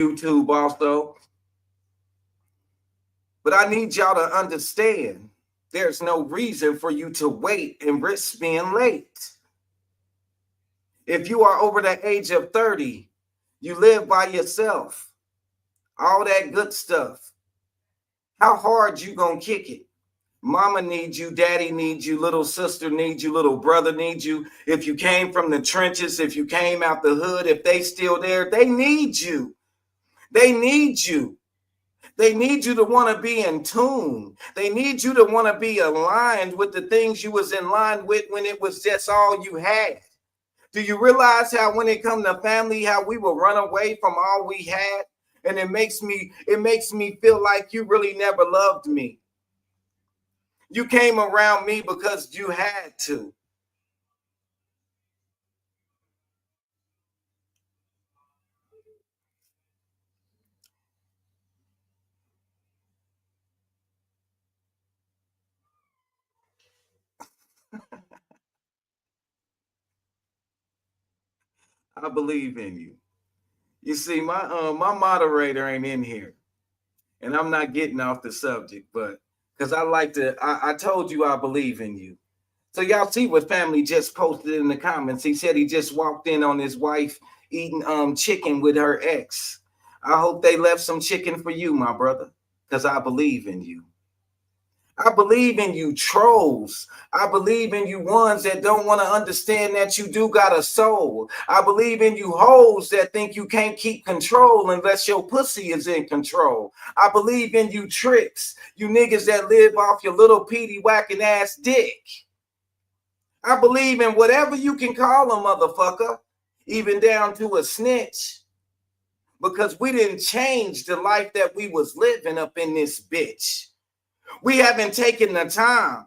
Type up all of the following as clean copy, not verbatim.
YouTube also. But I need y'all to understand there's no reason for you to wait and risk being late. If you are over the age of 30, you live by yourself, all that good stuff. How hard you gonna kick it? Mama needs you, daddy needs you, little sister needs you, little brother needs you. If you came from the trenches, if you came out the hood, if they still there, they need you. They need you. They need you to want to be in tune. They need you to want to be aligned with the things you was in line with when it was just all you had. Do you realize how when it comes to family, how we will run away from all we had? And it makes me feel like you really never loved me. You came around me because you had to. I believe in you. You see, my moderator ain't in here, and I'm not getting off the subject, but because I like to, I told you I believe in you. So y'all see what family just posted in the comments. He said he just walked in on his wife eating chicken with her ex. I hope they left some chicken for you, my brother, because I believe in you. I believe in you trolls. I believe in you ones that don't want to understand that you do got a soul. I believe in you hoes that think you can't keep control unless your pussy is in control. I believe in you tricks, you niggas that live off your little peedy whacking ass dick. I believe in whatever you can call a motherfucker, even down to a snitch, because we didn't change the life that we was living up in this bitch. We haven't taken the time,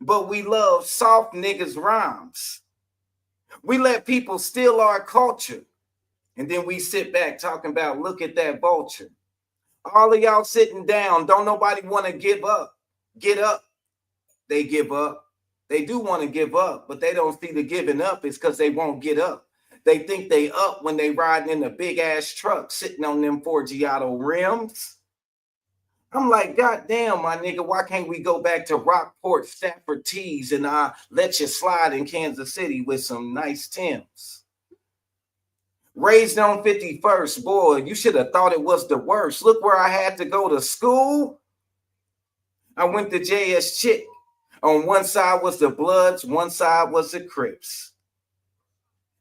but we love soft niggas rhymes. We let people steal our culture, and then we sit back talking about, look at that vulture. All of y'all sitting down, don't nobody want to give up. Get up. They give up. They do want to give up, but they don't see the giving up is because they won't get up. They think they up when they riding in a big ass truck sitting on them Forgiato rims. I'm like, God damn, my nigga, why can't we go back to Rockport, Stafford Tees, and let you slide in Kansas City with some nice Timbs? Raised on 51st, boy, you should have thought it was the worst. Look where I had to go to school. I went to JS Chick. On one side was the Bloods, one side was the Crips.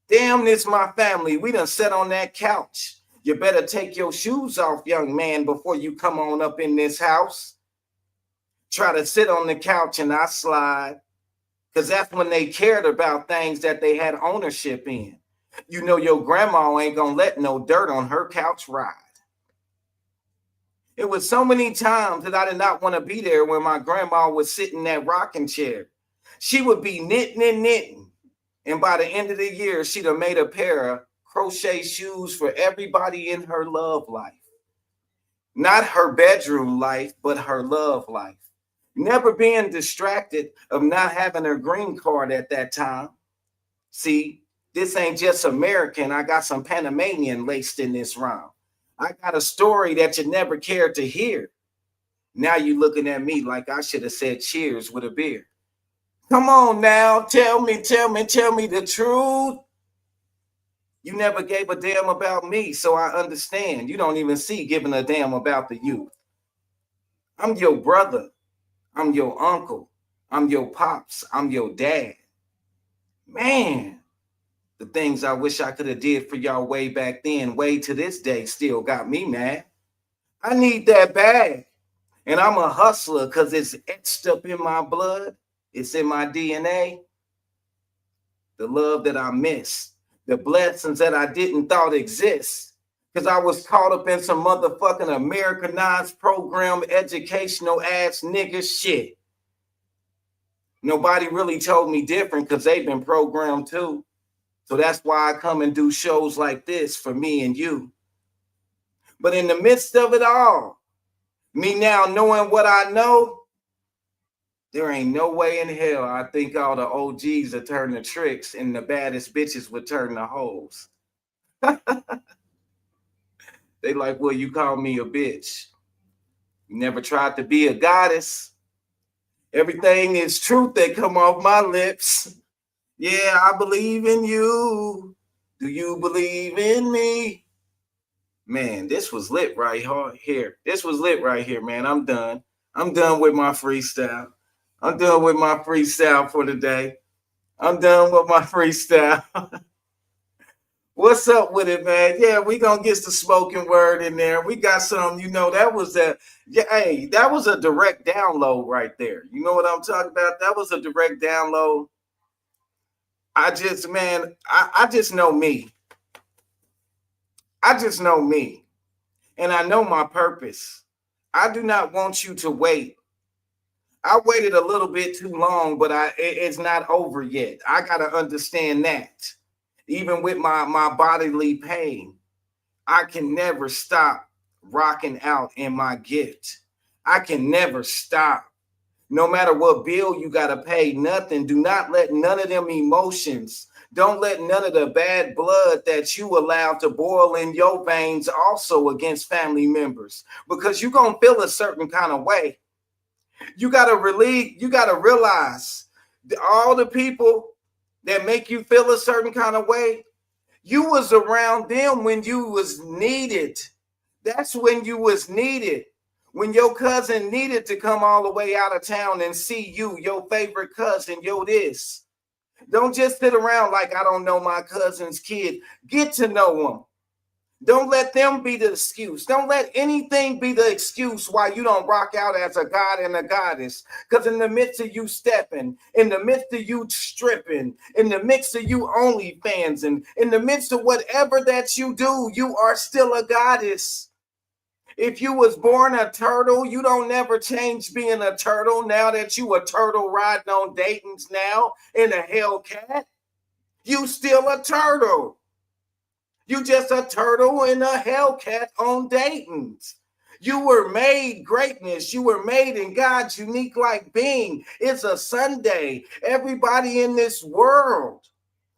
Damn, this my family. We done sat on that couch. You better take your shoes off, young man, before you come on up in this house. Try to sit on the couch and I slide, because that's when they cared about things that they had ownership in. You know your grandma ain't gonna let no dirt on her couch ride. It was so many times that I did not want to be there when my grandma was sitting in that rocking chair. She would be knitting and knitting. And by the end of the year, she'd have made a pair of crochet shoes for everybody in her love life. Not her bedroom life, but her love life. Never being distracted of not having her green card at that time. See, this ain't just American. I got some Panamanian laced in this rhyme. I got a story that you never cared to hear. Now you looking at me like I should have said cheers with a beer. Come on now, tell me the truth. You never gave a damn about me, so I understand. You don't even see giving a damn about the youth. I'm your brother. I'm your uncle. I'm your pops. I'm your dad. Man, the things I wish I could have did for y'all way back then, way to this day, still got me mad. I need that bag. And I'm a hustler because it's etched up in my blood. It's in my DNA. The love that I missed. The blessings that I didn't thought exist. Because I was caught up in some motherfucking Americanized program, educational ass nigga shit. Nobody really told me different because they've been programmed too. So that's why I come and do shows like this for me and you. But in the midst of it all, me now knowing what I know, there ain't no way in hell I think all the OGs would turn to tricks and the baddest bitches would turn to hoes. They like, well, you call me a bitch. You never tried to be a goddess. Everything is truth that come off my lips. Yeah, I believe in you. Do you believe in me? Man, this was lit right here. This was lit right here, man. I'm done. I'm done with my freestyle. I'm done with my freestyle for today. I'm done with my freestyle. What's up with it, man? Yeah, we gonna get the spoken word in there. We got some, that was that. Yeah, hey, that was a direct download right there. You know what I'm talking about? That was a direct download. I just know me. I just know me. And I know my purpose. I do not want you to wait. I waited a little bit too long, but it's not over yet. I gotta understand that. Even with my bodily pain, I can never stop rocking out in my gift. I can never stop. No matter what bill you got to pay, nothing. Do not let none of them emotions, don't let none of the bad blood that you allow to boil in your veins also against family members, because you're going to feel a certain kind of way. You got to realize all the people that make you feel a certain kind of way, you was around them when you was needed. That's when you was needed. When your cousin needed to come all the way out of town and see you, your favorite cousin, this. Don't just sit around like I don't know my cousin's kid. Get to know them. Don't let them be the excuse. Don't let anything be the excuse why you don't rock out as a god and a goddess. Because in the midst of you stepping, in the midst of you stripping, in the midst of you OnlyFans, and in the midst of whatever that you do, you are still a goddess. If you was born a turtle, you don't never change being a turtle now that you a turtle riding on Dayton's now in a Hellcat. You still a turtle. You just a turtle in a Hellcat on Dayton's. You were made greatness. You were made in God's unique like being. It's a Sunday. Everybody in this world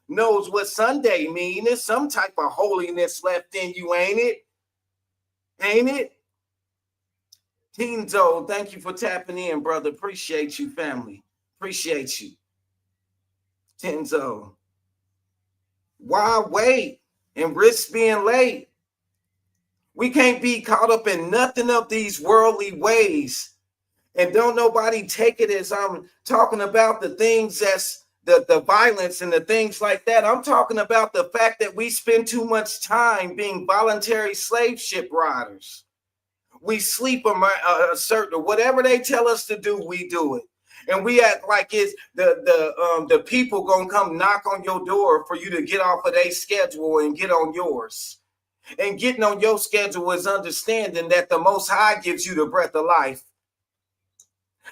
knows what Sunday means. There's some type of holiness left in you, ain't it? Ain't it? Tenzo, thank you for tapping in, brother. Appreciate you, family. Appreciate you. Tenzo. Why wait and risk being late? We can't be caught up in nothing of these worldly ways. And don't nobody take it as I'm talking about the things that's the violence and the things like that. I'm talking about the fact that we spend too much time being voluntary slave ship riders. We sleep a certain, whatever they tell us to do, we do it. And we act like it's the people gonna come knock on your door for you to get off of their schedule and get on yours. And getting on your schedule is understanding that the Most High gives you the breath of life.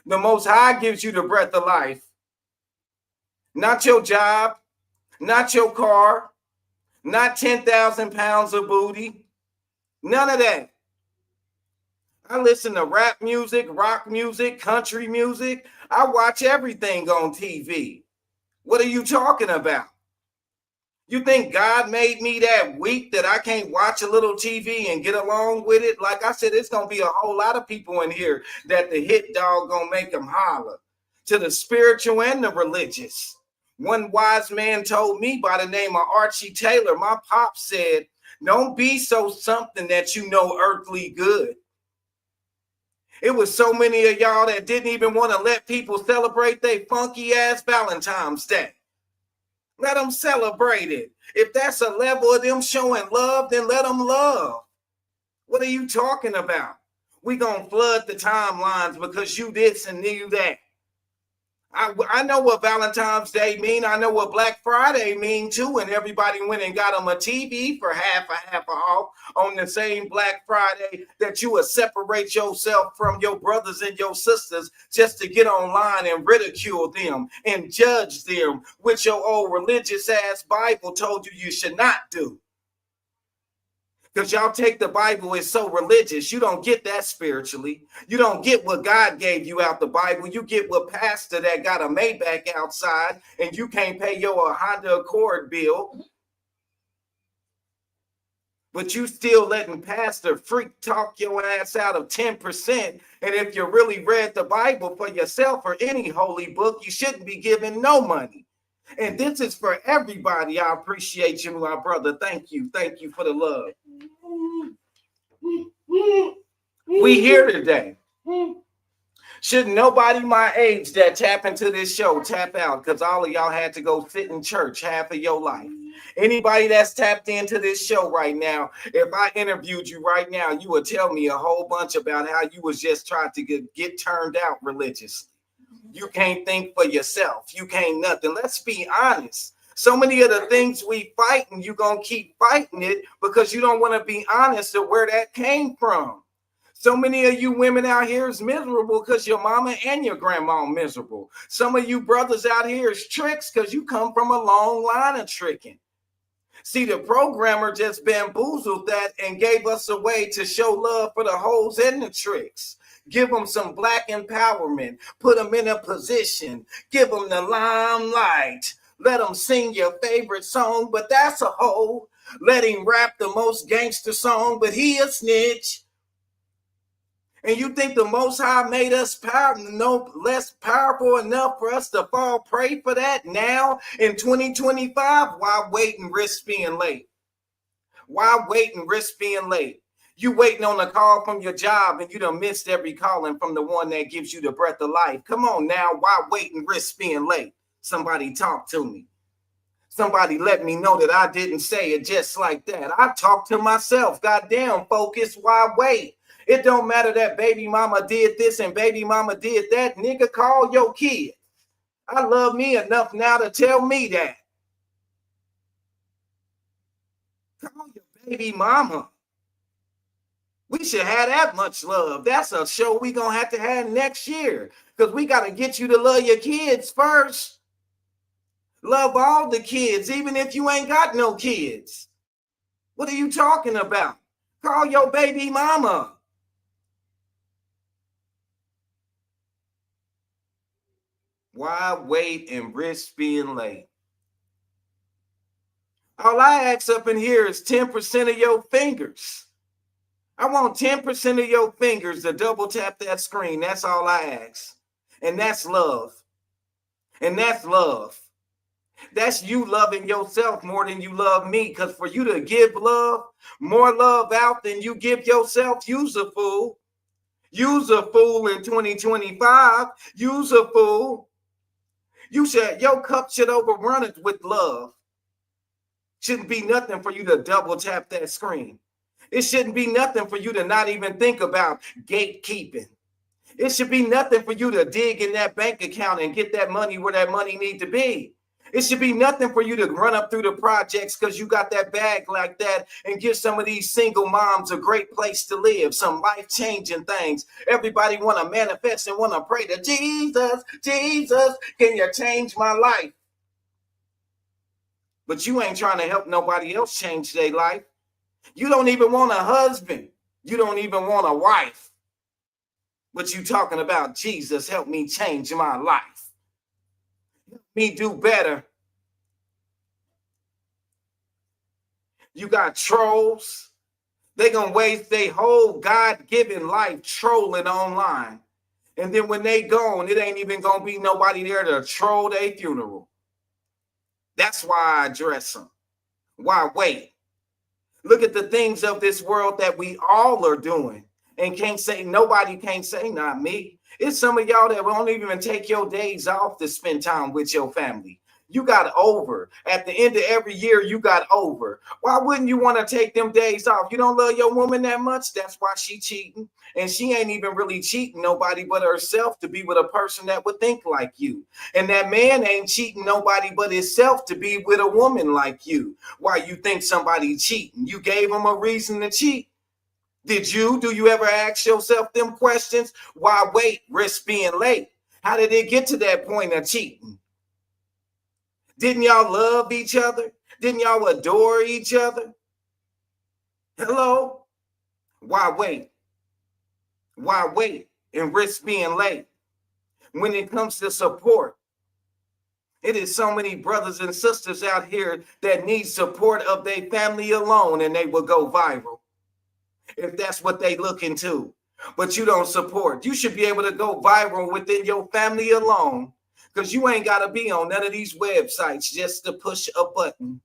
The Most High gives you the breath of life. Not your job, not your car, not 10,000 pounds of booty. None of that. I listen to rap music, rock music, country music. I watch everything on TV. What are you talking about? You think God made me that weak that I can't watch a little TV and get along with it? Like I said, it's going to be a whole lot of people in here that the hit dog going to make them holler. To the spiritual and the religious. One wise man told me by the name of Archie Taylor, my pop said, don't be so something that you know earthly good. It was so many of y'all that didn't even want to let people celebrate their funky ass Valentine's Day. Let them celebrate it. If that's a level of them showing love, then let them love. What are you talking about? We gonna flood the timelines because you this and you that. I know what Valentine's Day mean. I know what Black Friday mean too. And everybody went and got them a TV for half off on the same Black Friday that you would separate yourself from your brothers and your sisters just to get online and ridicule them and judge them, which your old religious ass Bible told you should not do. Because y'all take the Bible as so religious. You don't get that spiritually. You don't get what God gave you out the Bible. You get what pastor that got a Maybach outside and you can't pay your Honda Accord bill. but you still letting Pastor Freak talk your ass out of 10%. And if you really read the Bible for yourself or any holy book, you shouldn't be giving no money. And this is for everybody. I appreciate you, my brother. Thank you. Thank you for the love. We here today. Should nobody my age that tap into this show tap out, because all of y'all had to go sit in church half of your life. Anybody that's tapped into this show right now, if I interviewed you right now, you would tell me a whole bunch about how you was just trying to get turned out religiously. You can't think for yourself. You can't nothing. Let's be honest. So many of the things we fighting, you gonna keep fighting it because you don't want to be honest of where that came from. So many of you women out here is miserable because your mama and your grandma are miserable. Some of you brothers out here is tricks because you come from a long line of tricking. See, the programmer just bamboozled that and gave us a way to show love for the hoes and the tricks. Give them some black empowerment. Put them in a position. Give them the limelight. Let them sing your favorite song, but that's a hoe. Let him rap the most gangster song, but he a snitch. And you think the Most High made us no less powerful enough for us to fall prey for that now in 2025? Why wait and risk being late? Why wait and risk being late? You waiting on a call from your job and you done missed every calling from the one that gives you the breath of life. Come on now, why wait and risk being late? Somebody talk to me. Somebody let me know that I didn't say it just like that. I talk to myself. Goddamn, focus, why wait? It don't matter that baby mama did this and baby mama did that. Nigga, call your kid. I love me enough now to tell me that. Call your baby mama. We should have that much love. That's a show we gonna have to have next year because we got to get you to love your kids first. Love all the kids, even if you ain't got no kids. What are you talking about? Call your baby mama. Why wait and risk being late? All I ask up in here is 10% of your fingers. I want 10% of your fingers to double tap that screen. That's all I ask. And that's love. And that's love. That's you loving yourself more than you love me. Because for you to give love, more love out than you give yourself, you's a fool. You's a fool in 2025. You's a fool. Your cup should overrun it with love. Shouldn't be nothing for you to double tap that screen. It shouldn't be nothing for you to not even think about gatekeeping. It should be nothing for you to dig in that bank account and get that money where that money need to be. It should be nothing for you to run up through the projects because you got that bag like that and give some of these single moms a great place to live, some life-changing things. Everybody want to manifest and want to pray to Jesus, Jesus, can you change my life? But you ain't trying to help nobody else change their life. You don't even want a husband. You don't even want a wife. But you talking about Jesus, help me change my life. Help me do better. You got trolls. They gonna waste their whole God-given life trolling online. And then when they gone, it ain't even gonna be nobody there to troll their funeral. That's why I address them. Why wait? Look at the things of this world that we all are doing and nobody can't say not me. It's some of y'all that won't even take your days off to spend time with your family. You got over. At the end of every year, you got over. Why wouldn't you want to take them days off? You don't love your woman that much? That's why she cheating. And she ain't even really cheating nobody but herself to be with a person that would think like you. And that man ain't cheating nobody but himself to be with a woman like you. Why you think somebody cheating? You gave him a reason to cheat. Did you? Do you ever ask yourself them questions? Why wait, risk being late? How did it get to that point of cheating? Didn't y'all love each other? Didn't y'all adore each other? Hello? Why wait? Why wait and risk being late? When it comes to support, It is so many brothers and sisters out here that need support of their family alone, and they will go viral if that's what they look into. But you don't support. You should be able to go viral within your family alone, because you ain't got to be on none of these websites just to push a button.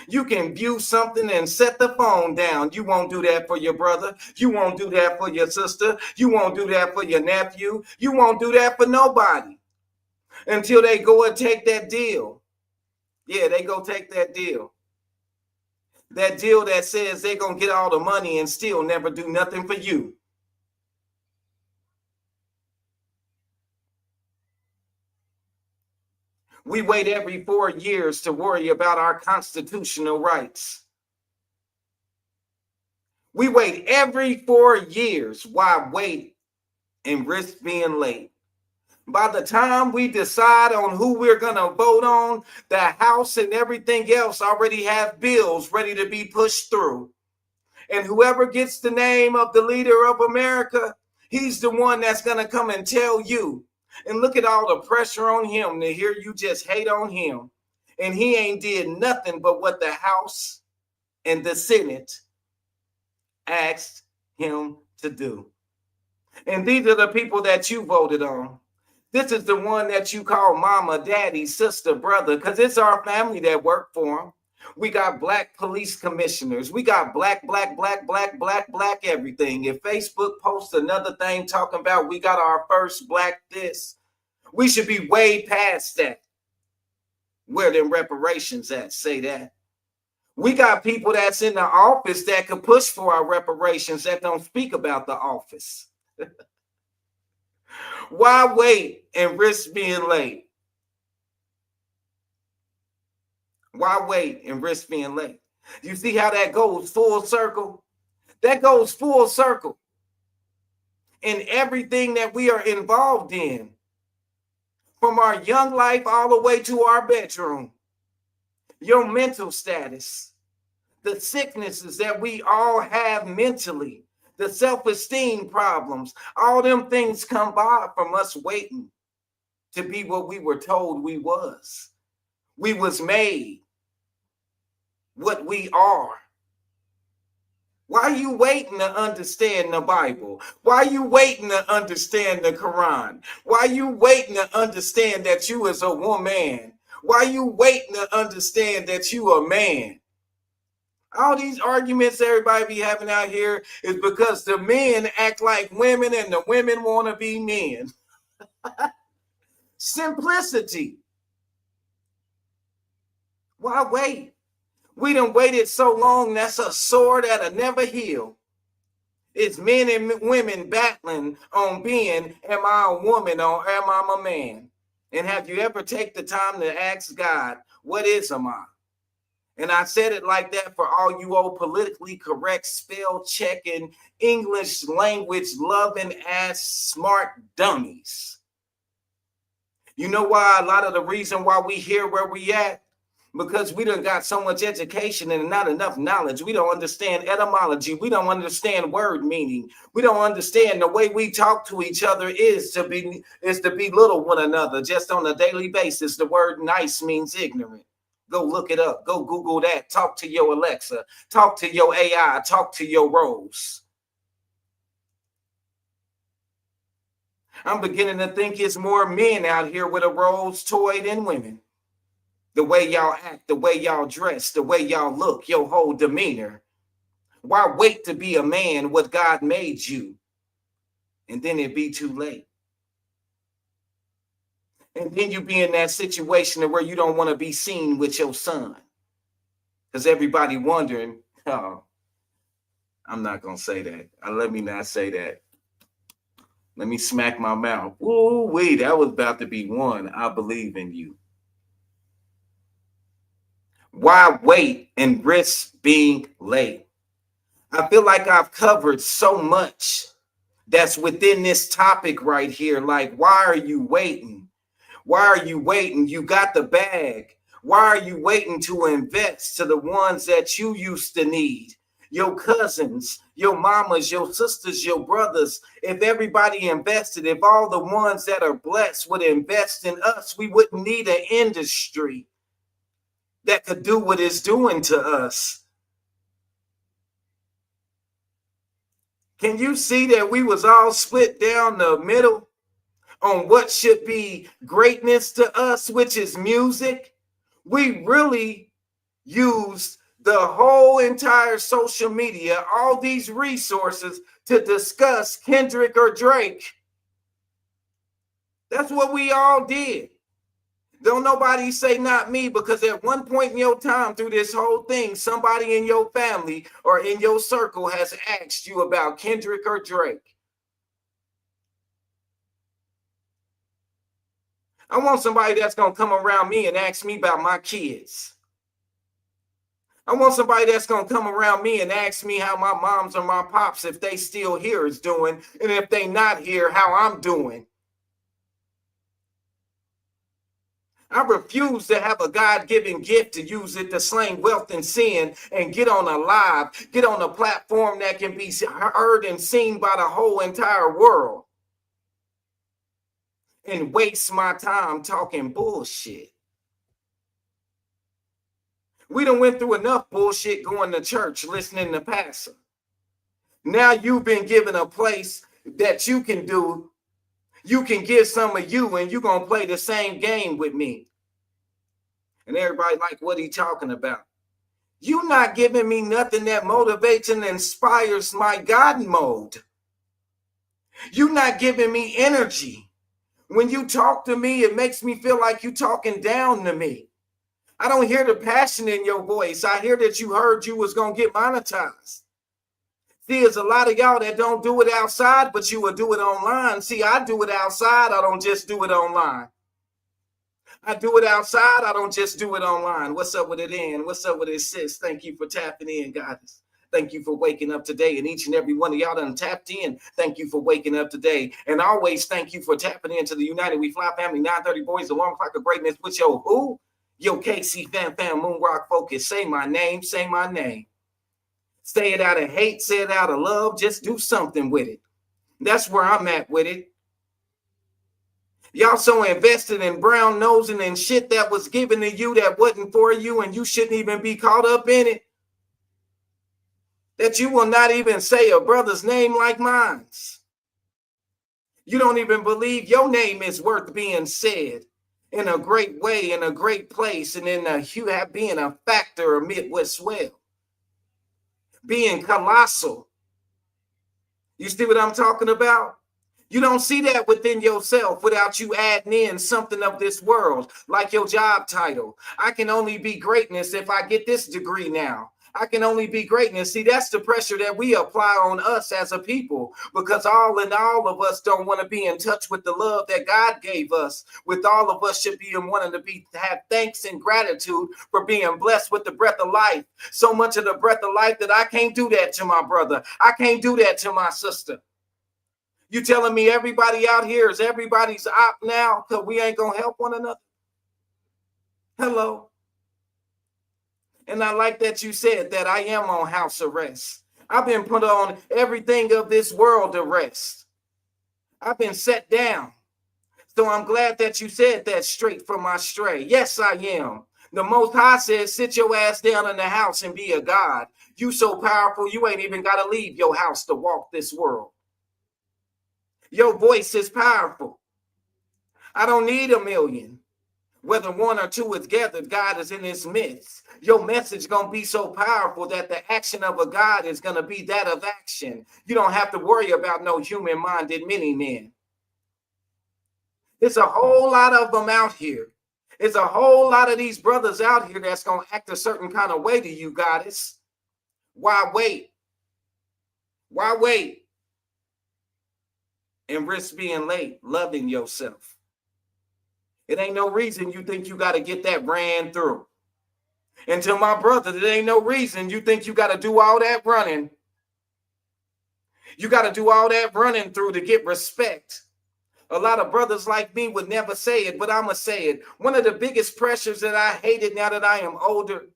You can view something and set the phone down. You won't do that for your brother. You won't do that for your sister. You won't do that for your nephew. You won't do that for nobody until they go and take that deal. Yeah, they go take that deal. That deal that says they're going to get all the money and still never do nothing for you. We wait every 4 years to worry about our constitutional rights. We wait every 4 years. Why wait and risk being late? By the time we decide on who we're going to vote on, the House and everything else already have bills ready to be pushed through. And whoever gets the name of the leader of America, he's the one that's going to come and tell you. And look at all the pressure on him to hear you just hate on him. And he ain't did nothing but what the House and the Senate asked him to do. And these are the people that you voted on. This is the one that you call mama, daddy, sister, brother, because it's our family that work for them. We got black police commissioners. We got black everything. If Facebook posts another thing talking about we got our first black this, we should be way past that. Where them reparations at? Say that. We got people that's in the office that could push for our reparations that don't speak about the office. Why wait and risk being late? Why wait and risk being late? You see how that goes full circle? That goes full circle in everything that we are involved in, from our young life all the way to our bedroom. Your mental status, the sicknesses that we all have mentally, the self-esteem problems, all them things come by from us waiting to be what we were told we was. We was made what we are. Why are you waiting to understand the Bible? Why are you waiting to understand the Quran? Why are you waiting to understand that you is a woman? Why are you waiting to understand that you a man? All these arguments everybody be having out here is because the men act like women and the women want to be men. Simplicity. Why wait? We done waited so long, that's a sword that'll never heal. It's men and women battling on being, am I a woman or am I a man? And have you ever take the time to ask God, what is am I? And I said it like that for all you old politically correct, spell checking, English language loving ass smart dummies. You know why? A lot of the reason why we here where we at, because we done got so much education and not enough knowledge. We don't understand etymology. We don't understand word meaning. We don't understand the way we talk to each other is to belittle one another just on a daily basis. The word nice means ignorant. Go look it up. Go Google that. Talk to your Alexa. Talk to your AI. Talk to your Rose. I'm beginning to think it's more men out here with a Rose toy than women. The way y'all act, the way y'all dress, the way y'all look, your whole demeanor. Why wait to be a man what God made you? And then it be too late. And then you be in that situation where you don't want to be seen with your son. Because everybody wondering, oh, I'm not going to say that. Let me not say that. Let me smack my mouth. Ooh, wait, that was about to be one. I believe in you. Why wait and risk being late? I feel like I've covered so much that's within this topic right here. Like, why are you waiting? Why are you waiting? You got the bag. Why are you waiting to invest to the ones that you used to need? your cousins, your mamas, your sisters, your brothers, if everybody invested, if all the ones that are blessed would invest in us, we wouldn't need an industry that could do what it's doing to us. Can you see that we was all split down the middle on what should be greatness to us, which is music? We really used the whole entire social media, all these resources to discuss Kendrick or Drake. That's what we all did. Don't nobody say not me, because at one point in your time through this whole thing, somebody in your family or in your circle has asked you about Kendrick or Drake. I want somebody that's going to come around me and ask me about my kids. I want somebody that's going to come around me and ask me how my moms or my pops, if they still here, is doing, and if they not here, how I'm doing. I refuse to have a God-given gift to use it to slang wealth and sin and get on a live, get on a platform that can be heard and seen by the whole entire world, and waste my time talking bullshit. We done went through enough bullshit going to church, listening to pastor. Now you've been given a place that you can do. You can give some of you, and you're going to play the same game with me. And everybody like, what he talking about? You not giving me nothing that motivates and inspires my God mode. You not giving me energy. When you talk to me, it makes me feel like you talking down to me. I don't hear the passion in your voice. I hear that you heard you was going to get monetized. See, there's a lot of y'all that don't do it outside, but you will do it online. See, I do it outside. I don't just do it online. I do it outside. I don't just do it online. What's up with it, Ann? What's up with it, sis? Thank you for tapping in, guys. Thank you for waking up today. And each and every one of y'all done tapped in. Thank you for waking up today. And always thank you for tapping into the United We Fly family, 930 Boys, the alarm clock of greatness with your who? Yo, KC Fam, Moon Rock Focus. Say my name, say my name. Say it out of hate, say it out of love. Just do something with it. That's where I'm at with it. Y'all so invested in brown nosing and shit that was given to you that wasn't for you, and you shouldn't even be caught up in it, that you will not even say a brother's name like mine. You don't even believe your name is worth being said in a great way, in a great place, and in you have being a factor of Midwest well, being colossal. You see what I'm talking about? You don't see that within yourself without you adding in something of this world, like your job title. I can only be greatness if I get this degree now. I can only be greatness. See, that's the pressure that we apply on us as a people, because all of us don't want to be in touch with the love that God gave us. With all of us should be in wanting to have thanks and gratitude for being blessed with the breath of life. So much of the breath of life that I can't do that to my brother. I can't do that to my sister. You telling me everybody out here is everybody's op now because we ain't gonna help one another? Hello. And I like that you said that I am on house arrest. I've been put on everything of this world arrest. I've been set down. So I'm glad that you said that straight from my stray. Yes, I am. The Most High says, sit your ass down in the house and be a God. You so powerful, you ain't even got to leave your house to walk this world. Your voice is powerful. I don't need a million. Whether one or two is gathered, God is in his midst. Your message going to be so powerful that the action of a God is going to be that of action. You don't have to worry about no human-minded many men. There's a whole lot of them out here. There's a whole lot of these brothers out here that's going to act a certain kind of way to you, goddess. Why wait? Why wait? And risk being late, loving yourself. It ain't no reason you think you got to get that ran through. And to my brother, there ain't no reason you think you got to do all that running. You got to do all that running through to get respect. A lot of brothers like me would never say it, but I'm going to say it. One of the biggest pressures that I hated now that I am older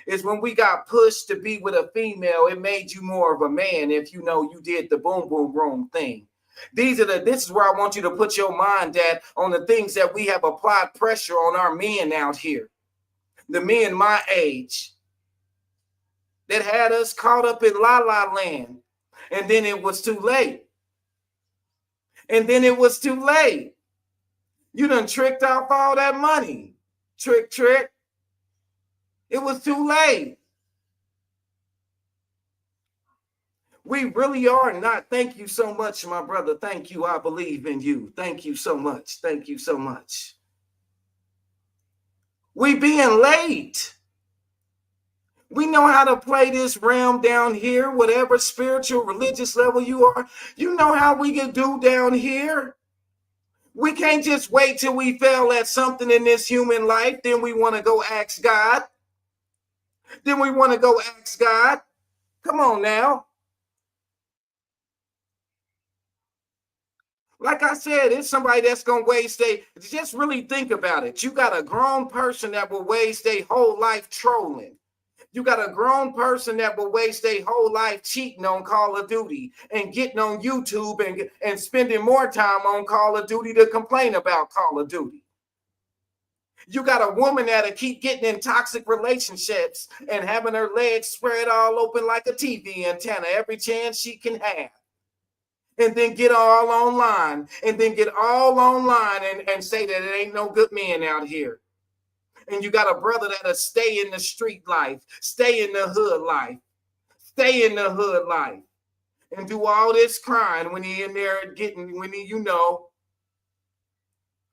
is when we got pushed to be with a female, it made you more of a man if you know you did the boom boom room thing. This is where I want you to put your mind at, on the things that we have applied pressure on our men out here. The men my age that had us caught up in la la land. And then it was too late. And then it was too late. You done tricked off all that money. Trick. It was too late. We really are not. Thank you so much, my brother. Thank you. I believe in you. Thank you so much. Thank you so much. We being late. We know how to play this realm down here, whatever spiritual, religious level you are. You know how we can do down here. We can't just wait till we fail at something in this human life. Then we want to go ask God. Come on now. Like I said, it's somebody that's going to waste just really think about it. You got a grown person that will waste their whole life trolling. You got a grown person that will waste their whole life cheating on Call of Duty and getting on YouTube and spending more time on Call of Duty to complain about Call of Duty. You got a woman that'll keep getting in toxic relationships and having her legs spread all open like a TV antenna every chance she can have. And then get all online and say that it ain't no good men out here. And you got a brother that'll stay in the street life, stay in the hood life, and do all this crying when he in there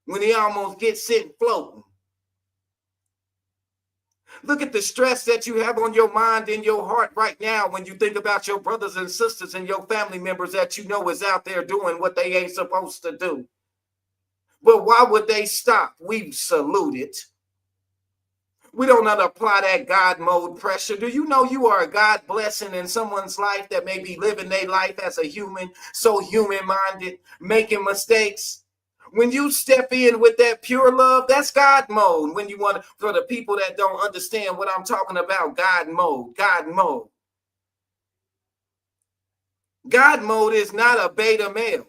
when he almost gets sitting floating. Look at the stress that you have on your mind and your heart right now when you think about your brothers and sisters and your family members that you know is out there doing what they ain't supposed to do. But why would they stop? We salute it. We don't know to apply that God mode pressure. Do you know you are a God blessing in someone's life that may be living their life as a human, so human-minded, making mistakes? When you step in with that pure love, that's God mode. When you want, for the people that don't understand what I'm talking about, God mode. God mode is not a beta male.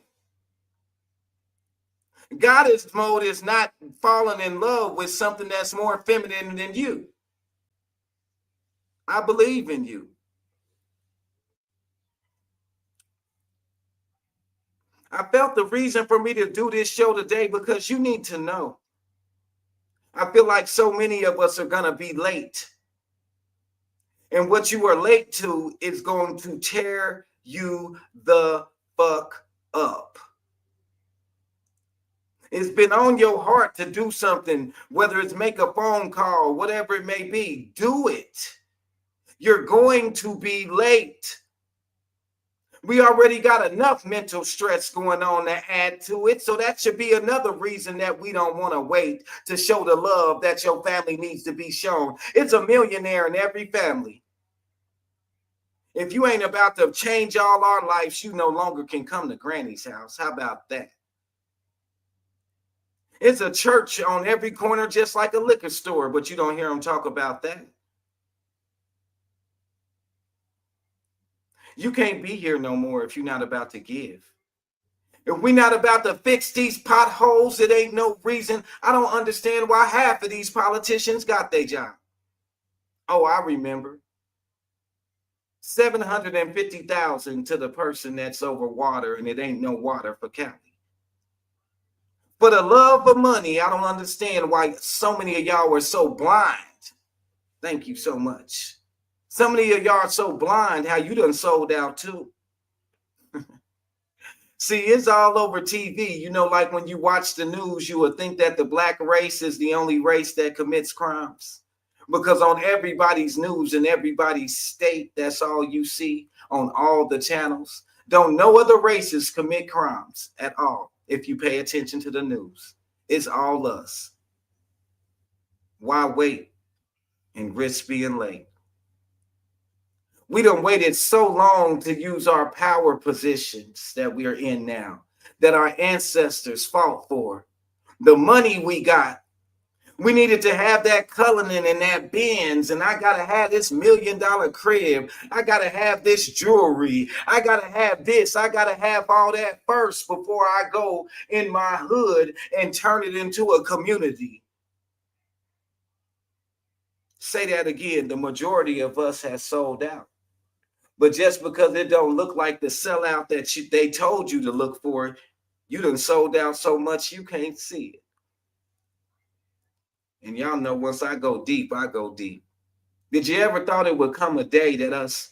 Goddess mode is not falling in love with something that's more feminine than you. I believe in you. I felt the reason for me to do this show today because you need to know. I feel like so many of us are going to be late. And what you are late to is going to tear you the fuck up. It's been on your heart to do something, whether it's make a phone call, whatever it may be, do it. You're going to be late. We already got enough mental stress going on to add to it. So that should be another reason that we don't want to wait to show the love that your family needs to be shown. It's a millionaire in every family. If you ain't about to change all our lives, you no longer can come to Granny's house. How about that? It's a church on every corner, just like a liquor store, but you don't hear them talk about that. You can't be here no more if you're not about to give. If we're not about to fix these potholes, it ain't no reason. I don't understand why half of these politicians got their job. Oh, I remember. $750,000 to the person that's over water, and it ain't no water for Cali. For the love of money, I don't understand why so many of y'all are so blind. Thank you so much. So many of y'all are so blind how you done sold out too. See, it's all over TV. You know, like when you watch the news, you would think that the black race is the only race that commits crimes. Because on everybody's news in everybody's state, that's all you see on all the channels. Don't no other races commit crimes at all if you pay attention to the news. It's all us. Why wait and risk being late? We done waited so long to use our power positions that we are in now, that our ancestors fought for. The money we got. We needed to have that Cullinan and that Benz, and I gotta have this $1 million crib. I gotta have this jewelry. I gotta have this. I gotta have all that first before I go in my hood and turn it into a community. Say that again. The majority of us has sold out. But just because it don't look like the sellout that they told you to look for, you done sold out so much you can't see it. And y'all know once I go deep, I go deep. Did you ever thought it would come a day that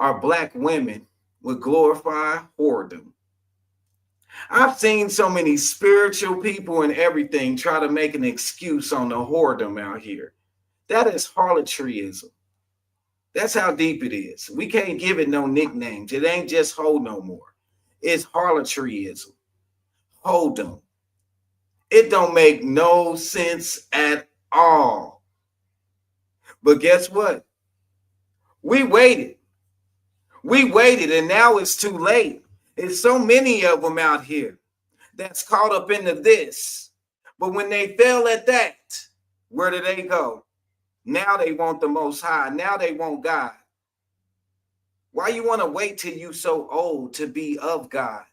our Black women, would glorify whoredom? I've seen so many spiritual people and everything try to make an excuse on the whoredom out here. That is harlotryism. That's how deep it is. We can't give it no nicknames. It ain't just hoe no more. It's harlotryism. Whoredom. It don't make no sense at all. But guess what? We waited. We waited, and now it's too late. There's so many of them out here that's caught up into this. But when they fail at that, where do they go? Now they want the Most High. Now they want God. Why you want to wait till you so old to be of God?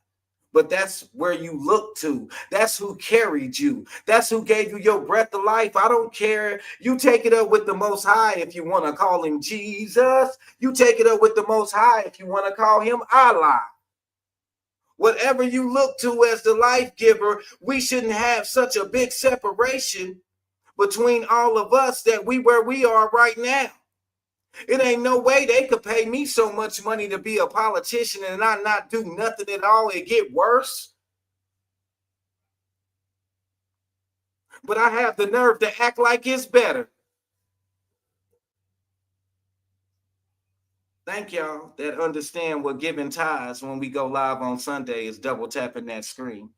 But that's where you look to. That's who carried you. That's who gave you your breath of life. I don't care. You take it up with the Most High if you want to call him Jesus. You take it up with the Most High if you want to call him Allah. Whatever you look to as the life giver, we shouldn't have such a big separation between all of us that where we are right now. It ain't no way they could pay me so much money to be a politician and I not do nothing at all. It get worse. But I have the nerve to act like it's better. Thank y'all that understand what giving tithes when we go live on Sunday is double tapping that screen.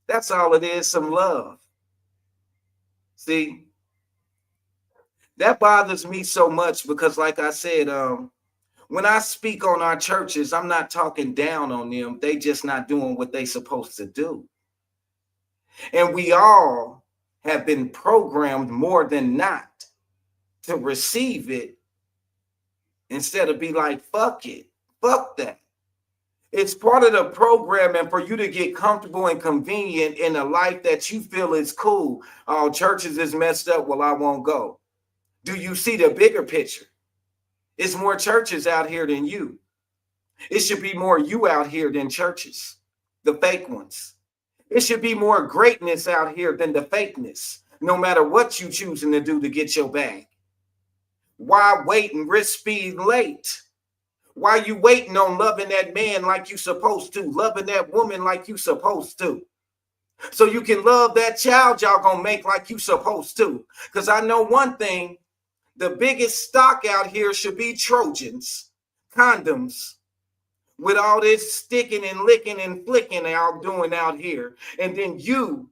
That's all it is, some love. See, that bothers me so much because, like I said, when I speak on our churches, I'm not talking down on them. They just not doing what they supposed to do. And we all have been programmed more than not to receive it instead of be like, fuck it, fuck that. It's part of the program, and for you to get comfortable and convenient in a life that you feel is cool. Oh, churches is messed up. Well, I won't go. Do you see the bigger picture? It's more churches out here than you. It should be more you out here than churches, the fake ones. It should be more greatness out here than the fakeness, no matter what you choosing to do to get your bag. Why wait and risk being late? Why you waiting on loving that man like you supposed to, loving that woman like you supposed to? So you can love that child y'all gonna make like you supposed to. Because I know one thing, the biggest stock out here should be Trojans, condoms, with all this sticking and licking and flicking y'all doing out here. And then you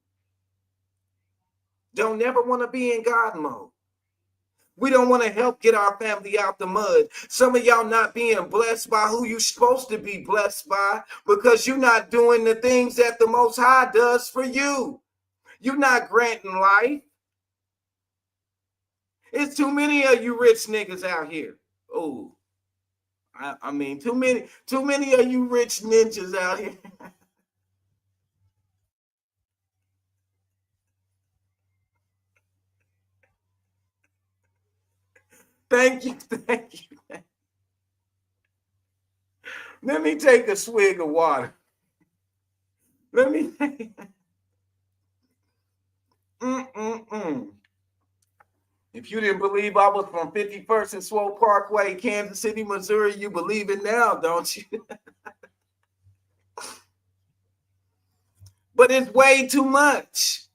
don't never want to be in God mode. We don't want to help get our family out the mud. Some of y'all not being blessed by who you're supposed to be blessed by because you're not doing the things that the Most High does for you. You're not granting life. It's too many of you rich niggas out here. Oh, I mean, too many of you rich ninjas out here. Thank you. Let me take a swig of water. Let me. If you didn't believe I was from 51st and Swope Parkway, Kansas City, Missouri, you believe it now, don't you? But it's way too much.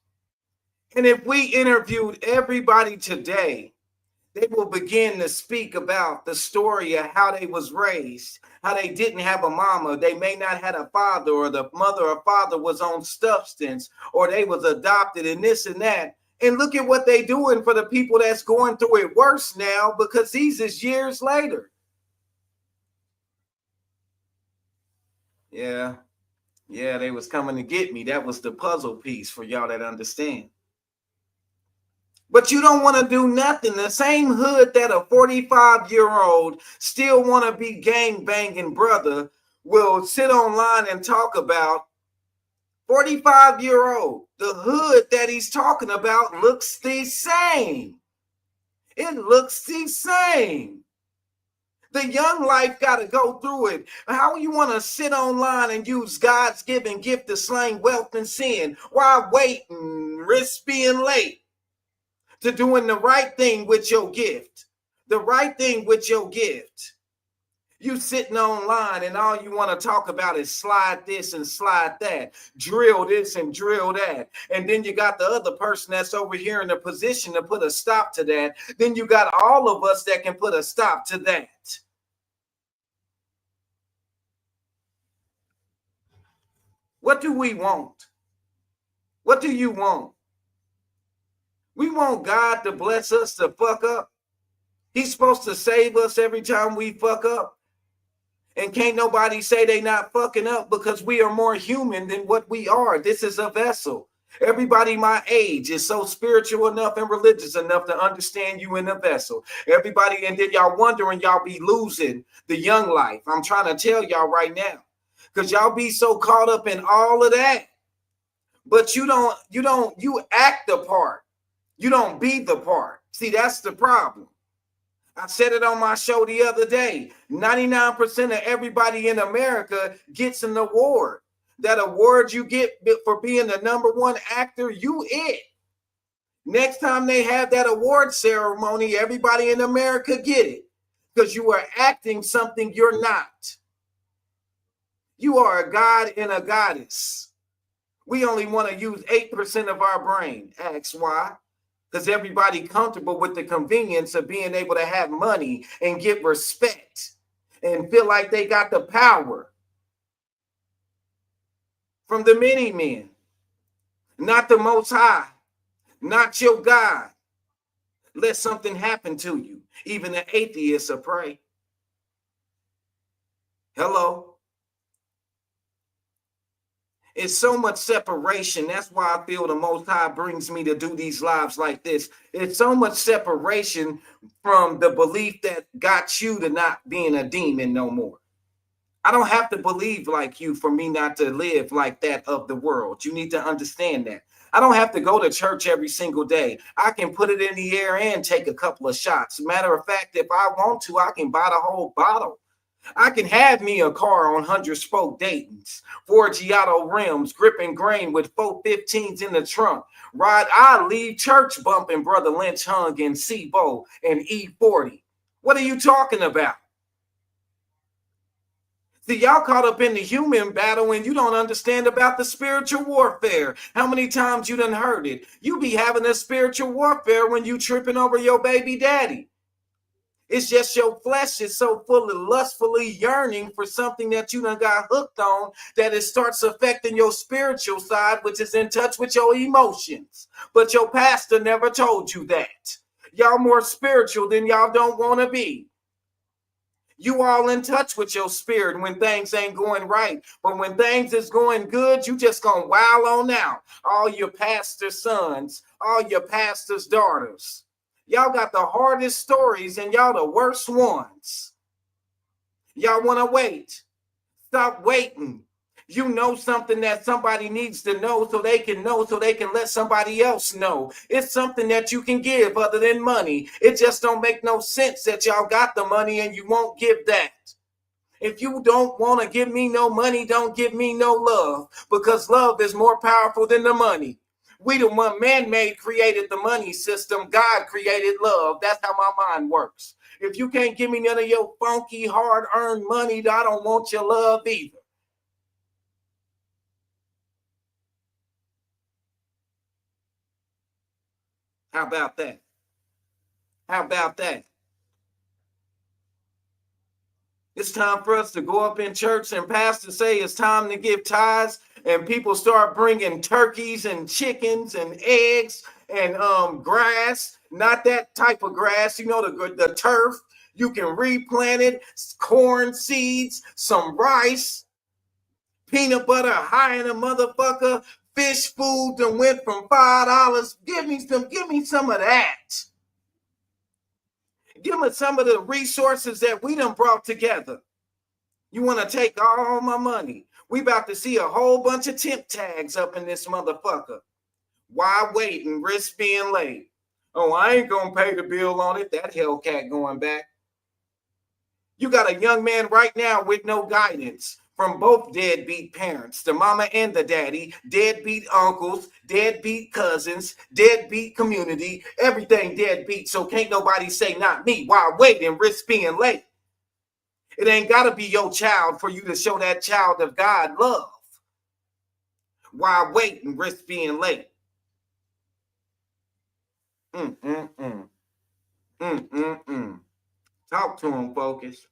And if we interviewed everybody today, they will begin to speak about the story of how they was raised, how they didn't have a mama, they may not had a father, or the mother or father was on substance, or they was adopted and this and that. And look at what they doing for the people that's going through it worse now, because these is years later. Yeah, they was coming to get me. That was the puzzle piece for y'all that understand. But you don't want to do nothing. The same hood that a 45-year-old still want to be gang banging brother will sit online and talk about. 45-year-old, the hood that he's talking about looks the same. It looks the same. The young life got to go through it. How you want to sit online and use God's given gift to slang wealth and sin while waiting, risk being late to doing the right thing with your gift? The right thing with your gift. You sitting online and all you want to talk about is slide this and slide that, drill this and drill that. And then you got the other person that's over here in a position to put a stop to that. Then you got all of us that can put a stop to that. What do we want? What do you want? We want God to bless us to fuck up. He's supposed to save us every time we fuck up. And can't nobody say they not fucking up because we are more human than what we are. This is a vessel. Everybody my age is so spiritual enough and religious enough to understand you in a vessel. Everybody, and then y'all wondering y'all be losing the young life. I'm trying to tell y'all right now. Because y'all be so caught up in all of that. But you act the part. You don't be the part. See, that's the problem. I said it on my show the other day. 99% of everybody in America gets an award. That award you get for being the #1 actor, you it. Next time they have that award ceremony, everybody in America get it. Because you are acting something you're not. You are a god and a goddess. We only want to use 8% of our brain. Ask why? Because everybody comfortable with the convenience of being able to have money and get respect and feel like they got the power from the many men, not the Most High, not your God. Let something happen to you. Even the atheists will pray. Hello. It's so much separation. That's why I feel the Most High brings me to do these lives like this. It's so much separation from the belief that got you to not being a demon no more. I don't have to believe like you for me not to live like that of the world. You need to understand that. I don't have to go to church every single day. I can put it in the air and take a couple of shots. Matter of fact, if I want to, I can buy the whole bottle. I can have me a car on 100-spoke Dayton's, 4 Giotto rims, gripping grain with 415s in the trunk. I leave church bumping Brother Lynch Hung and C-Bo and E40. What are you talking about? See, y'all caught up in the human battle and you don't understand about the spiritual warfare. How many times you done heard it? You be having a spiritual warfare when you tripping over your baby daddy. It's just your flesh is so full of lustfully yearning for something that you done got hooked on that it starts affecting your spiritual side, which is in touch with your emotions. But your pastor never told you that. Y'all more spiritual than y'all don't want to be. You all in touch with your spirit when things ain't going right. But when things is going good, you just gonna wow on out. All your pastor's sons, all your pastor's daughters. Y'all got the hardest stories and y'all the worst ones. Y'all want to wait. Stop waiting. You know something that somebody needs to know so they can let somebody else know. It's something that you can give other than money. It just don't make no sense that y'all got the money and you won't give that. If you don't want to give me no money, don't give me no love, because love is more powerful than the money. We the one man-made created the money system. God created love. That's how my mind works. If you can't give me none of your funky, hard-earned money, I don't want your love either. How about that? How about that? It's time for us to go up in church and pastor say it's time to give tithes, and people start bringing turkeys and chickens and eggs and grass, not that type of grass, the turf. You can replant it, corn seeds, some rice, peanut butter high in a motherfucker, Fish food that went from $5. Give me some of that. Give me some of the resources that we done brought together. You want to take all my money? We about to see a whole bunch of temp tags up in this motherfucker. Why wait and risk being late? Oh, I ain't gonna pay the bill on it. That Hellcat going back. You got a young man right now with no guidance from both deadbeat parents, the mama and the daddy, deadbeat uncles, deadbeat cousins, deadbeat community, everything deadbeat. So can't nobody say not me. Why wait and risk being late? It ain't got to be your child for you to show that child of God love. Why wait and risk being late? Talk to him, Focus.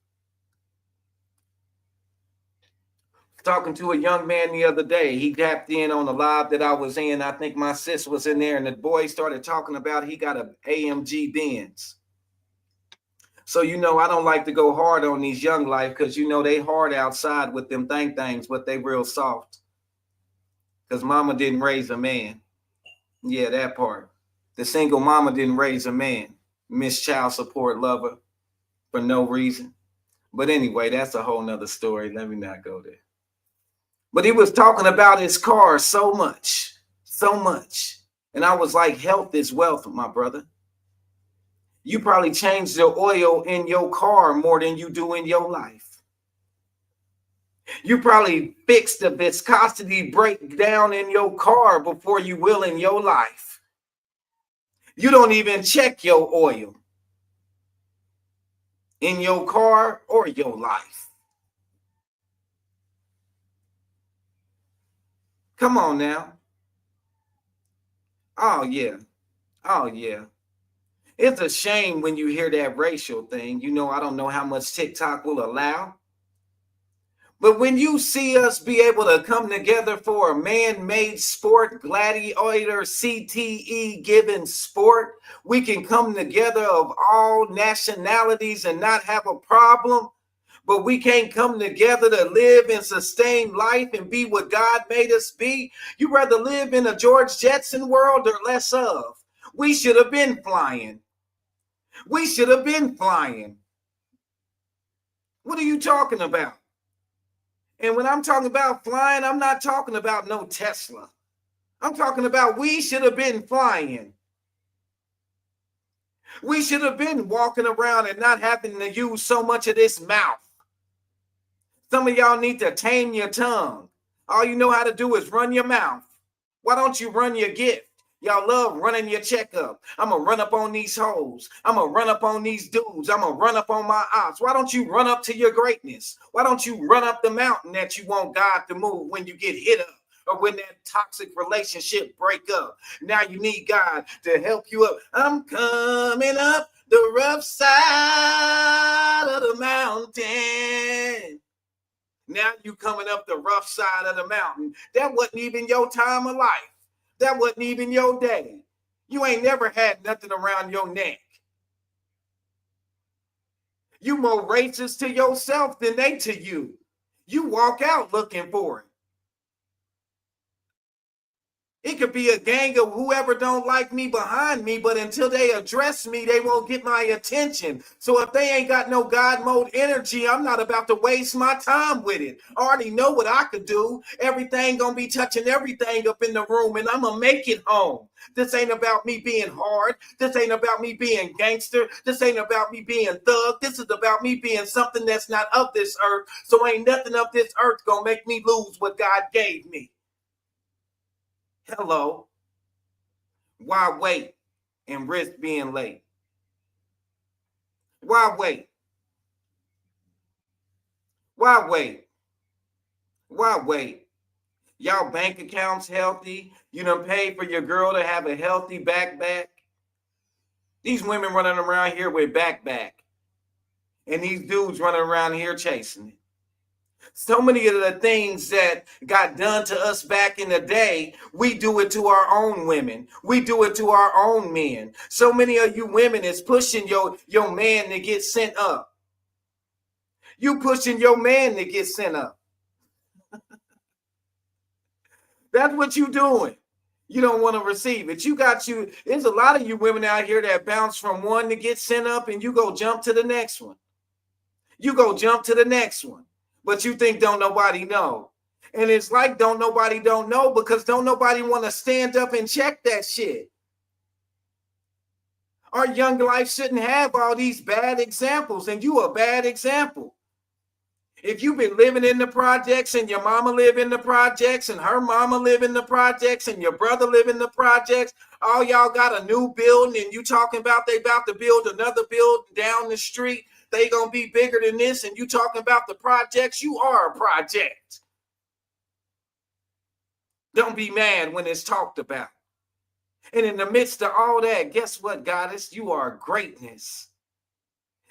Talking to a young man the other day. He tapped in on the live that I was in. I think my sis was in there, and the boy started talking about he got an AMG Benz. So, I don't like to go hard on these young life because, they hard outside with them things, but they real soft. Because mama didn't raise a man. Yeah, that part. The single mama didn't raise a man. Miss Child Support lover for no reason. But anyway, that's a whole nother story. Let me not go there. But he was talking about his car so much. And I was like, health is wealth, my brother. You probably change the oil in your car more than you do in your life. You probably fix the viscosity breakdown in your car before you will in your life. You don't even check your oil in your car or your life. Come on now. Oh, yeah. It's a shame when you hear that racial thing. I don't know how much TikTok will allow. But when you see us be able to come together for a man-made sport, gladiator, CTE given sport, we can come together of all nationalities and not have a problem. But we can't come together to live and sustain life and be what God made us be. You rather live in a George Jetson world or less of. We should have been flying. What are you talking about? And when I'm talking about flying, I'm not talking about no Tesla. I'm talking about we should have been flying. We should have been walking around and not having to use so much of this mouth. Some of y'all need to tame your tongue. All you know how to do is run your mouth. Why don't you run your gift? Y'all love running your checkup. I'm going to run up on these hoes. I'm going to run up on these dudes. I'm going to run up on my ops. Why don't you run up to your greatness? Why don't you run up the mountain that you want God to move when you get hit up or when that toxic relationship break up? Now you need God to help you up. I'm coming up the rough side of the mountain. Now you coming up the rough side of the mountain. That wasn't even your time of life. That wasn't even your day. You ain't never had nothing around your neck. You more racist to yourself than they to you. You walk out looking for it. It could be a gang of whoever don't like me behind me, but until they address me, they won't get my attention. So if they ain't got no God mode energy, I'm not about to waste my time with it. I already know what I could do. Everything gonna be touching everything up in the room, and I'm gonna make it home. This ain't about me being hard. This ain't about me being gangster. This ain't about me being thug. This is about me being something that's not of this earth. So ain't nothing of this earth gonna make me lose what God gave me. Hello. Why wait and risk being late? Why wait? Why wait? Why wait? Y'all bank accounts healthy. You done paid for your girl to have a healthy backpack. These women running around here with backpack. And these dudes running around here chasing it. So many of the things that got done to us back in the day, we do it to our own women. We do it to our own men. So many of you women is pushing your man to get sent up. You pushing your man to get sent up. That's what you doing. You don't want to receive it. There's a lot of you women out here that bounce from one to get sent up and you go jump to the next one. You go jump to the next one. But you think don't nobody know. And it's like don't nobody don't know because don't nobody want to stand up and check that shit. Our young life shouldn't have all these bad examples, and you a bad example. If you've been living in the projects and your mama live in the projects and her mama live in the projects and your brother live in the projects, all y'all got a new building and you talking about they about to build another building down the street. They gonna be bigger than this and you talking about the projects. You are a project. Don't be mad when it's talked about. And in the midst of all that, guess what, goddess? You are greatness.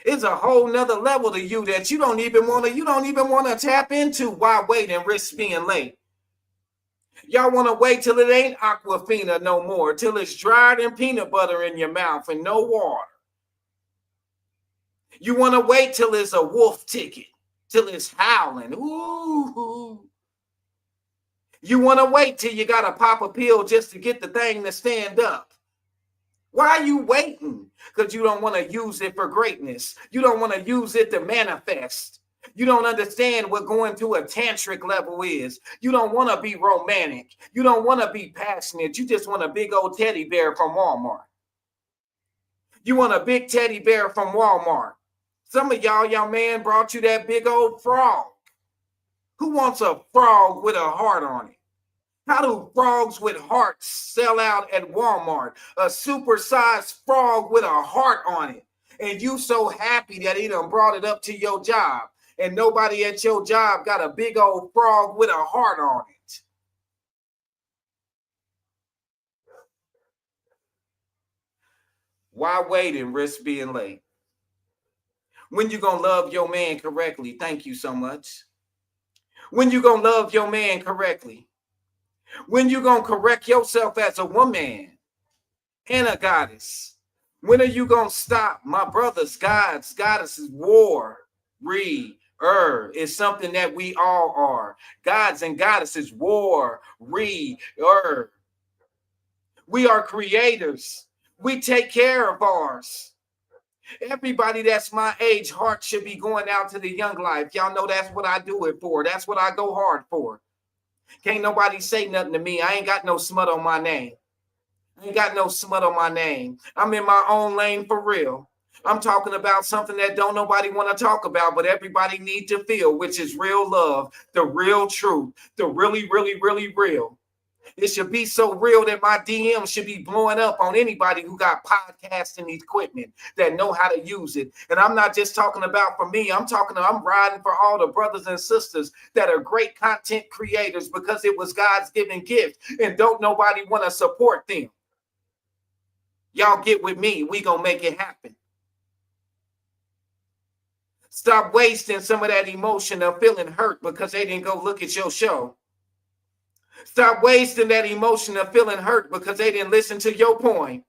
It's a whole nother level to you that you don't even want to tap into. Why wait and risk being late? Y'all want to wait till it ain't Aquafina no more, till it's dried in peanut butter in your mouth and no water. You want to wait till it's a wolf ticket, till it's howling. Ooh. You want to wait till you got to pop a pill just to get the thing to stand up. Why are you waiting? Because you don't want to use it for greatness. You don't want to use it to manifest. You don't understand what going to a tantric level is. You don't want to be romantic. You don't want to be passionate. You just want a big old teddy bear from Walmart. You want a big teddy bear from Walmart. Some of y'all man brought you that big old frog. Who wants a frog with a heart on it? How do frogs with hearts sell out at Walmart? A supersized frog with a heart on it. And you so happy that he done brought it up to your job. And nobody at your job got a big old frog with a heart on it. Why wait and risk being late? When you gonna love your man correctly? Thank you so much. When you gonna love your man correctly? When you gonna correct yourself as a woman and a goddess? When are you gonna stop? My brothers, gods, goddesses, war, is something that we all are. Gods and goddesses, war, we are creators. We take care of ours. Everybody that's my age, heart should be going out to the young life. Y'all know that's what I do it for. That's what I go hard for. Can't nobody say nothing to me. I ain't got no smut on my name. I ain't got no smut on my name. I'm in my own lane for real. I'm talking about something that don't nobody want to talk about, but everybody need to feel, which is real love, the real truth, the really, really, really real. It should be so real that my DM should be blowing up on anybody who got podcasting equipment that know how to use it. And I'm not just talking about for me. I'm riding for all the brothers and sisters that are great content creators because it was God's given gift and don't nobody want to support them. Y'all get with me. We gonna make it happen. Stop wasting some of that emotion of feeling hurt because they didn't go look at your show. Stop wasting that emotion of feeling hurt because they didn't listen to your point.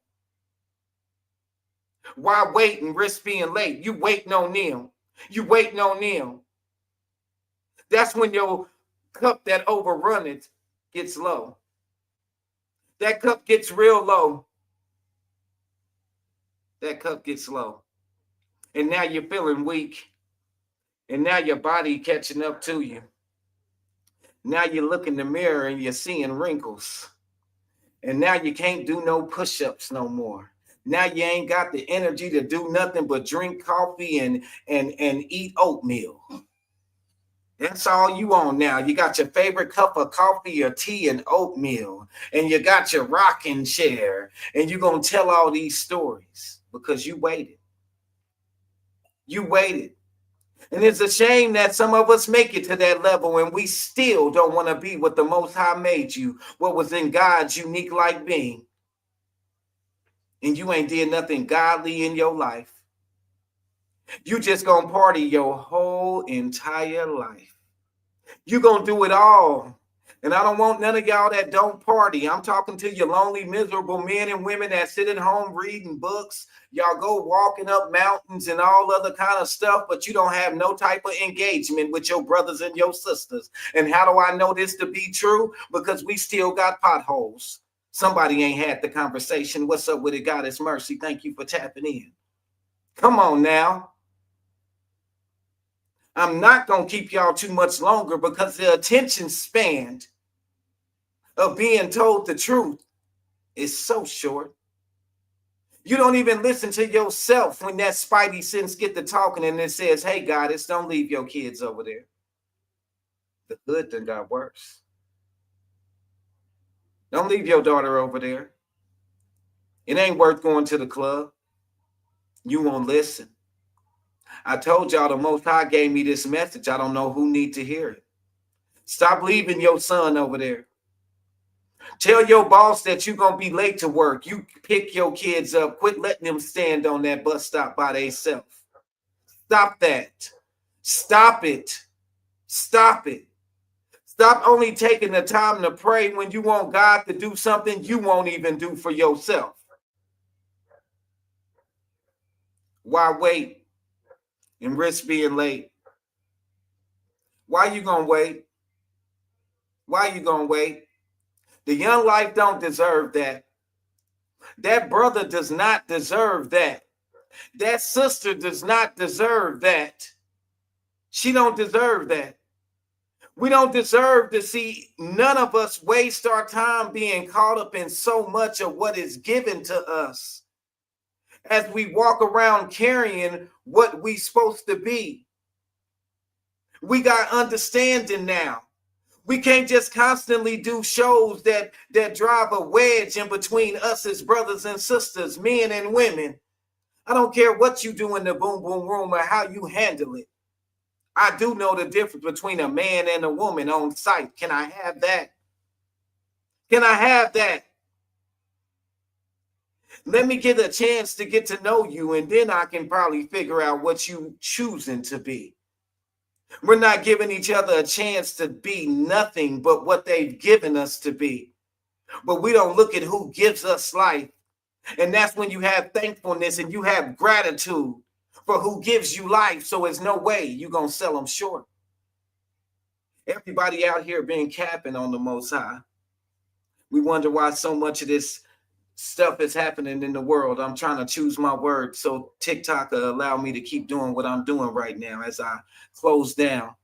Why wait and risk being late? You waiting on them. You waiting on them. That's when your cup that overrun it gets low. That cup gets real low. That cup gets low. And now you're feeling weak. And now your body catching up to you. Now you look in the mirror and you're seeing wrinkles. And now you can't do no push-ups no more. Now you ain't got the energy to do nothing but drink coffee and eat oatmeal. That's all you on now. You got your favorite cup of coffee or tea and oatmeal. And you got your rocking chair. And you're going to tell all these stories because you waited. You waited. And it's a shame that some of us make it to that level and we still don't want to be what the Most High made you, what was in God's unique like being. And you ain't did nothing godly in your life. You just gonna party your whole entire life. You gonna do it all And I don't want none of y'all that don't party. I'm talking to you lonely, miserable men and women that sit at home reading books. Y'all go walking up mountains and all other kind of stuff, but you don't have no type of engagement with your brothers and your sisters. And how do I know this to be true? Because we still got potholes. Somebody ain't had the conversation. What's up with it, God? It's mercy. Thank you for tapping in. Come on now. I'm not going to keep y'all too much longer because the attention span of being told the truth is so short. You don't even listen to yourself when that spidey sense get to talking and it says, hey, Goddess, don't leave your kids over there. The hood done got worse. Don't leave your daughter over there. It ain't worth going to the club. You won't listen. I told y'all the Most High gave me this message. I don't know who need to hear it. Stop leaving your son over there. Tell your boss that you're going to be late to work. You pick your kids up. Quit letting them stand on that bus stop by themselves. Stop that. Stop it. Stop it. Stop only taking the time to pray when you want God to do something you won't even do for yourself. Why wait and risk being late? Why you going to wait? Why you going to wait? The young life don't deserve that. That brother does not deserve that. That sister does not deserve that. She don't deserve that. We don't deserve to see none of us waste our time being caught up in so much of what is given to us as we walk around carrying what we supposed to be. We got understanding now. We can't just constantly do shows that drive a wedge in between us as brothers and sisters, men and women. I don't care what you do in the boom boom room or how you handle it. I do know the difference between a man and a woman on site. Can I have that? Can I have that? Let me get a chance to get to know you, and then I can probably figure out what you choosing to be. We're not giving each other a chance to be nothing but what they've given us to be. But we don't look at who gives us life. And that's when you have thankfulness and you have gratitude for who gives you life. So there's no way you're going to sell them short. Everybody out here being capping on the Most High. We wonder why so much of this stuff is happening in the world. I'm trying to choose my words so TikTok will allow me to keep doing what I'm doing right now as I close down.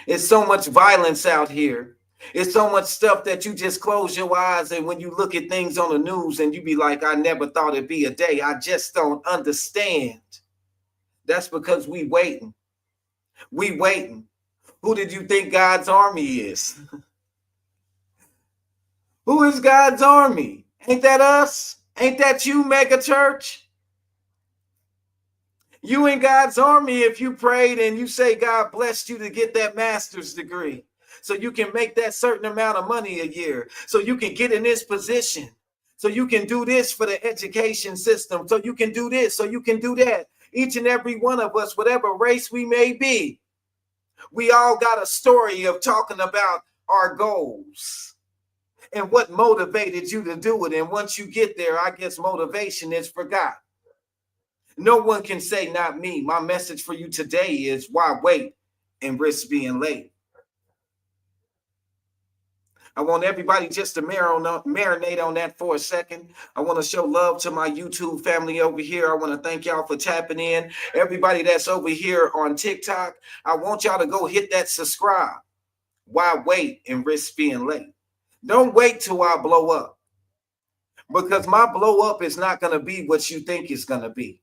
It's so much violence out here. It's so much stuff that you just close your eyes, and when you look at things on the news and you be like, I never thought it'd be a day. I just don't understand. That's because we waiting. We waiting. Who did you think God's army is? Who is God's army? Ain't that us? Ain't that you, mega church? You in God's army if you prayed and you say God blessed you to get that master's degree so you can make that certain amount of money a year, so you can get in this position, so you can do this for the education system, so you can do this, so you can do that. Each and every one of us, whatever race we may be, we all got a story of talking about our goals and what motivated you to do it. And once you get there, I guess motivation is forgot. No one can say, not me. My message for you today is why wait and risk being late. I want everybody just to marinate on that for a second. I want to show love to my YouTube family over here. I want to thank y'all for tapping in. Everybody that's over here on TikTok, I want y'all to go hit that subscribe. Why wait and risk being late? Don't wait till I blow up, because my blow up is not going to be what you think it's going to be.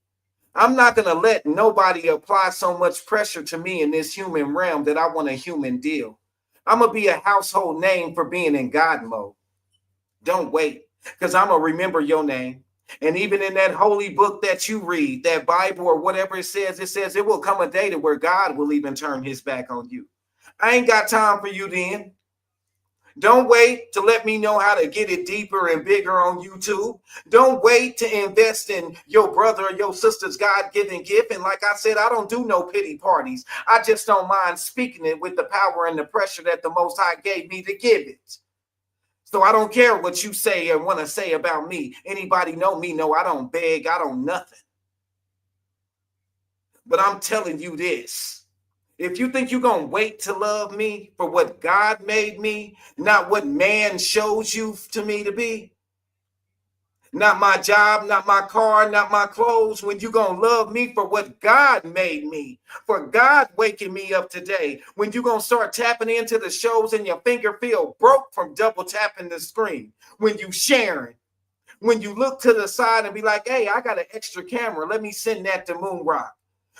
I'm not going to let nobody apply so much pressure to me in this human realm that I want a human deal. I'm going to be a household name for being in God mode. Don't wait, because I'm going to remember your name. And even in that holy book that you read, that Bible or whatever it says it will come a day to where God will even turn his back on you. I ain't got time for you then. Don't wait to let me know how to get it deeper and bigger on YouTube. Don't wait to invest in your brother or your sister's God-given gift. And like I said, I don't do no pity parties. I just don't mind speaking it with the power and the pressure that the Most High gave me to give it. So I don't care what you say and want to say about me. Anybody know me? No, I don't beg. I don't nothing. But I'm telling you this. If you think you're going to wait to love me for what God made me, not what man shows you to me to be, not my job, not my car, not my clothes, when you're going to love me for what God made me, for God waking me up today, when you're going to start tapping into the shows and your finger feel broke from double tapping the screen, when you sharing, when you look to the side and be like, hey, I got an extra camera. Let me send that to Moon Rock.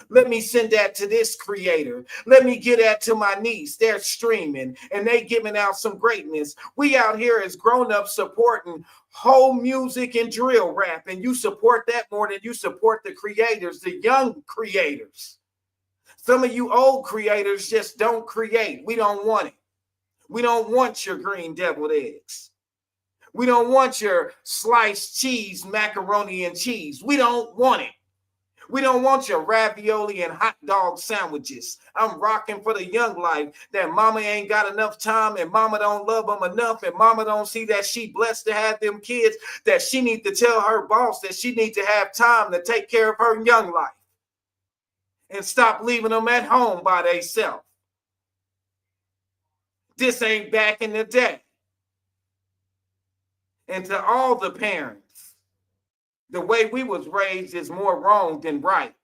Let me send that to this creator. Let me get that to my niece. They're streaming and they giving out some greatness. We out here as grown-ups supporting whole music and drill rap, and you support that more than you support the creators, the young creators. Some of you old creators just don't create. We don't want it. We don't want your green deviled eggs. We don't want your sliced cheese, macaroni and cheese. We don't want it. We don't want your ravioli and hot dog sandwiches. I'm rocking for the young life that mama ain't got enough time and mama don't love them enough and mama don't see that she blessed to have them kids, that she need to tell her boss that she need to have time to take care of her young life and stop leaving them at home by themselves. This ain't back in the day. And to all the parents, the way we was raised is more wrong than right.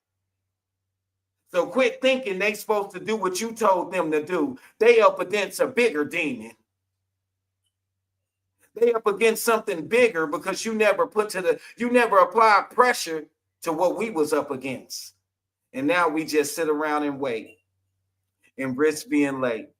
So quit thinking they supposed to do what you told them to do. They up against a bigger demon. They up against something bigger because you never applied pressure to what we was up against. And now we just sit around and wait and risk being late.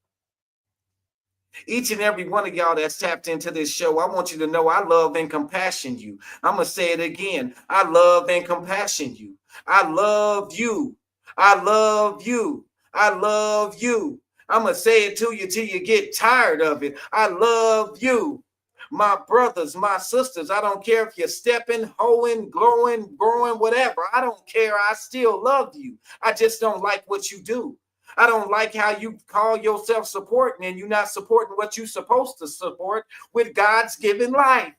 Each and every one of y'all that's tapped into this show, I want you to know I love and compassion you. I'm going to say it again. I love and compassion you. I love you. I love you. I love you. I'm going to say it to you till you get tired of it. I love you. My brothers, my sisters, I don't care if you're stepping, hoeing, glowing, growing, whatever. I don't care. I still love you. I just don't like what you do. I don't like how you call yourself supporting and you're not supporting what you're supposed to support with God's given life.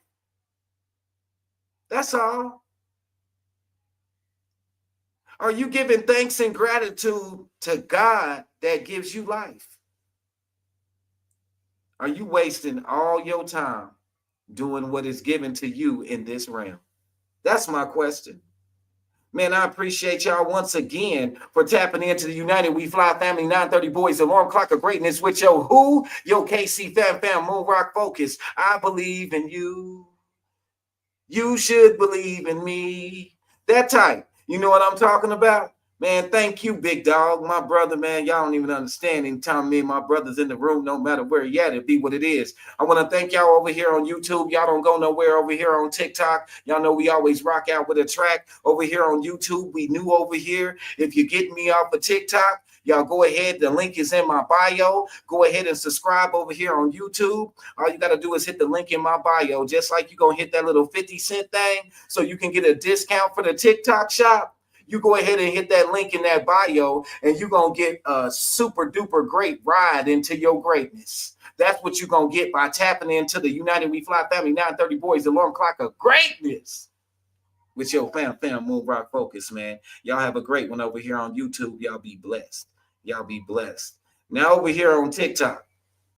That's all. Are you giving thanks and gratitude to God that gives you life? Are you wasting all your time doing what is given to you in this realm? That's my question. Man, I appreciate y'all once again for tapping into the United We Fly Family 930 Boys Alarm Clock of Greatness with your who? Your KC Fam Moon Rock Focus. I believe in you. You should believe in me. That type. You know what I'm talking about? Man, thank you, big dog. My brother, man, y'all don't even understand. Anytime me and my brother's in the room, no matter where you at, it be what it is. I want to thank y'all over here on YouTube. Y'all don't go nowhere over here on TikTok. Y'all know we always rock out with a track over here on YouTube. We new over here. If you're getting me off of TikTok, y'all go ahead. The link is in my bio. Go ahead and subscribe over here on YouTube. All you got to do is hit the link in my bio, just like you're going to hit that little 50-cent thing so you can get a discount for the TikTok shop. You go ahead and hit that link in that bio and you're going to get a super duper great ride into your greatness. That's what you're going to get by tapping into the United We Fly Family 930 Boys Alarm Clock of Greatness with your fam Moon Rock Focus, man. Y'all have a great one over here on YouTube. Y'all be blessed. Y'all be blessed. Now over here on TikTok,